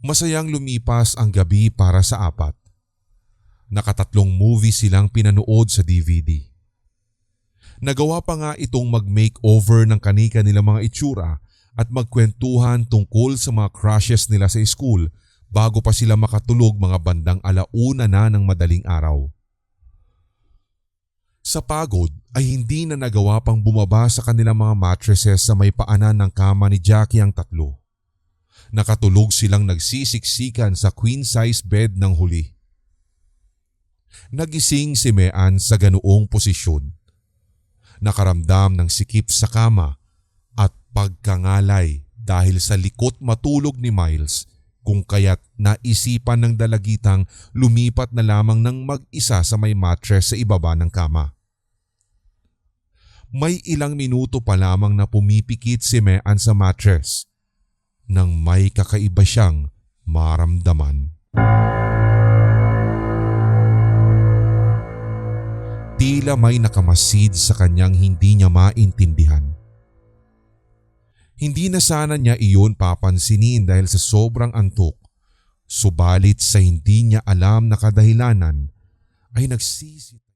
Masayang lumipas ang gabi para sa apat. Nakatatlong movie silang pinanood sa DVD. Nagawa pa nga itong mag-makeover ng kanika nilang mga itsura at magkwentuhan tungkol sa mga crushes nila sa school bago pa sila makatulog mga bandang 1:00 na ng madaling araw. Sa pagod ay hindi na nagawa pang bumaba sa kanilang mga mattresses sa may paanan ng kama ni Jackie ang tatlo. Nakatulog silang nagsisiksikan sa queen-size bed ng huli. Nagising si Mean sa ganoong posisyon. Nakaramdam ng sikip sa kama at pagkangalay dahil sa likot matulog ni Miles kung kaya't naisipan ng dalagitang lumipat na lamang ng mag-isa sa may mattress sa ibaba ng kama. May ilang minuto pa lamang na pumipikit si Mean sa mattress nang may kakaiba siyang maramdaman. Tila may nakamasid sa kanyang hindi niya maintindihan. Hindi na sana niya iyon papansinin dahil sa sobrang antok, subalit sa hindi niya alam na kadahilanan ay nagsisita.